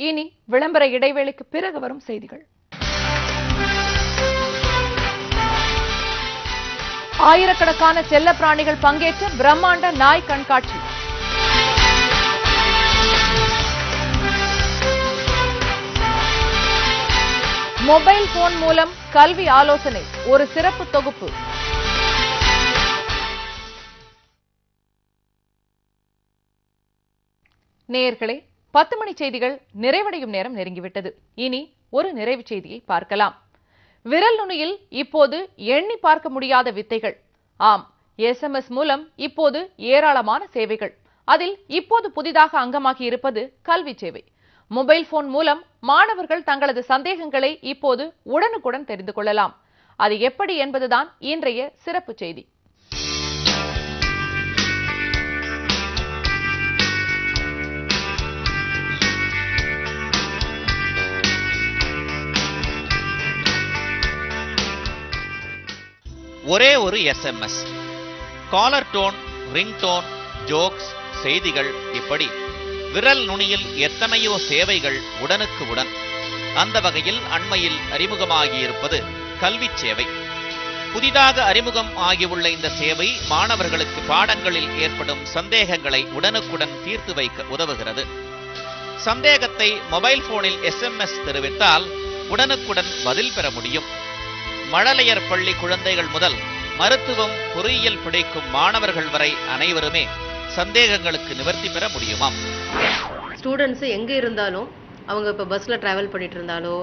இனி விளம்பர இடைவேளைக்கு பிறகு வரும் செய்திகள். ஆயிரக்கணக்கான செல்ல பிராணிகள் பங்கேற்ற பிரம்மாண்ட நாய் கண்காட்சி. மொபைல் போன் மூலம் கல்வி ஆலோசனை ஒரு சிறப்பு தொகுப்பு. நேயர்களே, 10 மணி செய்திகள் நிறைவடையும் நேரம் நெருங்கிவிட்டது. இனி ஒரு நிறைவு செய்தியை பார்க்கலாம். விரல் நுனியில் இப்போது எண்ணி பார்க்க முடியாத வித்தைகள். ஆம், SMS மூலம் இப்போது ஏராளமான சேவைகள். அதில் இப்போது புதிதாக அங்கமாகி இருப்பது கல்வி சேவை. மொபைல் போன் மூலம் மாணவர்கள் தங்களது சந்தேகங்களை இப்போது உடனுக்குடன் தெரிந்து கொள்ளலாம். அது எப்படி என்பதுதான் இன்றைய சிறப்பு செய்தி. ஒரே ஒரு SMS, caller tone, ring tone, jokes, செய்திகள், இப்படி விரல் நுனியில் எத்தனையோ சேவைகள் உடனுக்கு உடன். அந்த வகையில் அண்மையில் அறிமுகமாகியிருப்பது கல்வி சேவை. புதிதாக அறிமுகம் ஆகியுள்ள இந்த சேவை மாணவர்களுக்கு பாடங்களில் ஏற்படும் சந்தேகங்களை உடனுக்குடன் தீர்த்து வைக்க உதவுகிறது. சந்தேகத்தை மொபைல் போனில் SMS தெரிவித்தால் உடனுக்குடன் பதில் பெற முடியும். மழலையர் பள்ளி குழந்தைகள் முதல் மருத்துவம், பொறியியல் படிக்கும் மாணவர்கள் வரை அனைவருமே சந்தேகங்களுக்கு நிவர்த்தி பெற முடியுமாம். ஸ்டூடெண்ட்ஸ் எங்க இருந்தாலும், அவங்க இப்போ பஸ்ல டிராவல் பண்ணிட்டு இருந்தாலோ,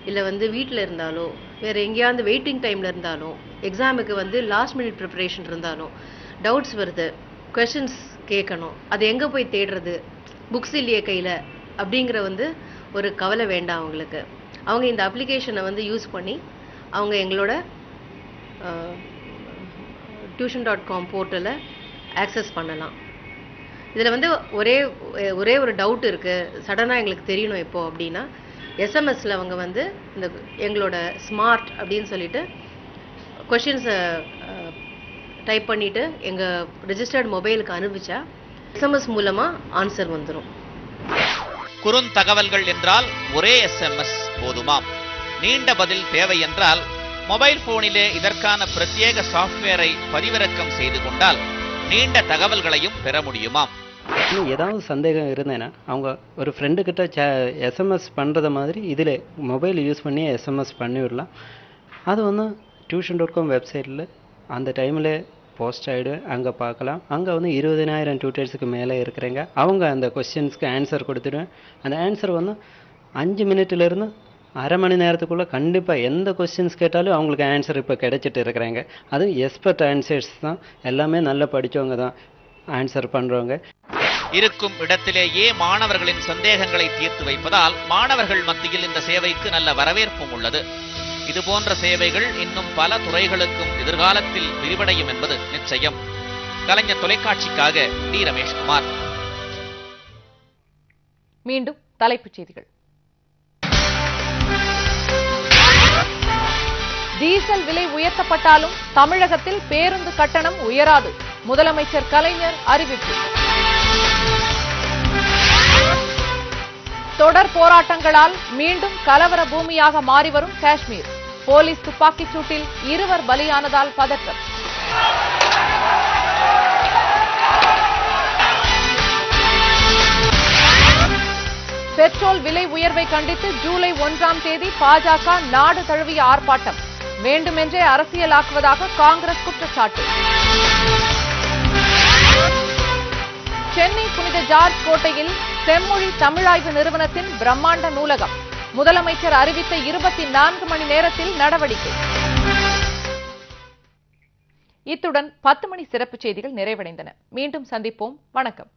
இல்லை வீட்டில் இருந்தாலோ, வேற எங்கேயாவது வெயிட்டிங் டைம்ல இருந்தாலும், எக்ஸாமுக்கு லாஸ்ட் மினிட் ப்ரிப்பரேஷன் இருந்தாலும், டவுட்ஸ் வருது, கொஸ்டின்ஸ் கேட்கணும், அது எங்க போய் தேடுறது, புக்ஸ் இல்லையே கையில அப்படிங்கிற ஒரு கவலை வேண்டாம் அவங்களுக்கு. அவங்க இந்த அப்ளிகேஷனை யூஸ் பண்ணி அவங்க எங்களோட tuition.com போர்ட்டலை ஆக்சஸ் பண்ணலாம். இதில் ஒரே ஒரு டவுட் இருக்குது, சடனாக எங்களுக்கு தெரியணும் இப்போ அப்படின்னா, எஸ்எம்எஸில் அவங்க இந்த எங்களோட ஸ்மார்ட் அப்படின்னு சொல்லிட்டு கொஷின்ஸை டைப் பண்ணிவிட்டு எங்கள் ரெஜிஸ்டர்ட் மொபைலுக்கு அனுப்பிச்சா எஸ்எம்எஸ் மூலமாக ஆன்சர் வந்துடும். குறுந்தகவல்கள் என்றால் ஒரே SMS போதுமாம். நீண்ட பதில் தேவை என்றால் மொபைல் போனிலே இதற்கான பிரத்யேக சாஃப்ட்வேரை பதிவிறக்கம் செய்து கொண்டால் நீண்ட தகவல்களையும் பெற முடியுமாம். ஏதாவது சந்தேகம் இருந்தேன்னா அவங்க ஒரு ஃப்ரெண்டு கிட்ட SMS பண்ணுறத மாதிரி இதில் மொபைல் யூஸ் பண்ணி SMS பண்ணிவிடலாம். அது tuition.com வெப்சைட்டில் அந்த டைமில் போஸ்ட் ஆகிடும், அங்கே பார்க்கலாம். அங்கே 20,000 டியூட்டர்ஸுக்கு மேலே இருக்கிறாங்க. அவங்க அந்த கொஸ்டின்ஸ்க்கு ஆன்சர் கொடுத்துடுவேன். அந்த ஆன்சர் 5 மினிட்லேருந்து அரை மணி நேரத்துக்குள்ளே கண்டிப்பாக எந்த கொஸ்டின்ஸ் கேட்டாலும் அவங்களுக்கு ஆன்சர் இப்போ கிடைச்சிட்டு இருக்கிறாங்க. அதுவும் எக்ஸ்பர்ட் ஆன்சர்ஸ் தான், எல்லாமே நல்லா படித்தவங்க தான் ஆன்சர் பண்ணுறவங்க. இருக்கும் இடத்திலேயே மாணவர்களின் சந்தேகங்களை தீர்த்து வைப்பதால் மாணவர்கள் மத்தியில் இந்த சேவைக்கு நல்ல வரவேற்பும் உள்ளது. இதுபோன்ற சேவைகள் இன்னும் பல துறைகளுக்கும் எதிர்காலத்தில் விரிவடையும் என்பது நிச்சயம். கலைஞர் தொலைக்காட்சிக்காக டி. ரமேஷ்குமார். மீண்டும் தலைப்புச் செய்திகள். டீசல் விலை உயர்த்தப்பட்டாலும் தமிழகத்தில் பேருந்து கட்டணம் உயராது, முதலமைச்சர் கலைஞர் அறிவிப்பு. தொடர் போராட்டங்களால் மீண்டும் கலவர பூமியாக மாறிவரும் காஷ்மீர். போலீஸ் துப்பாக்கிச் சூட்டில் 2 பலியானதால் பதற்றம். பெட்ரோல் விலை உயர்வை கண்டித்து ஜூலை 1ஆம் தேதி பாஜக நாடு தழுவிய ஆர்ப்பாட்டம். வேண்டுமென்றே அரசியலாக்குவதாக காங்கிரஸ் குற்றச்சாட்டு. சென்னை புனித ஜார்ஜ் கோட்டையில் செம்மொழி தமிழாய்வு நிறுவனத்தின் பிரம்மாண்ட நூலகம். முதலமைச்சர் அறிவித்த 24 மணி நேரத்தில் நடவடிக்கை. இத்துடன் 10 மணி சிறப்பு செய்திகள் நிறைவடைந்தன. மீண்டும் சந்திப்போம். வணக்கம்.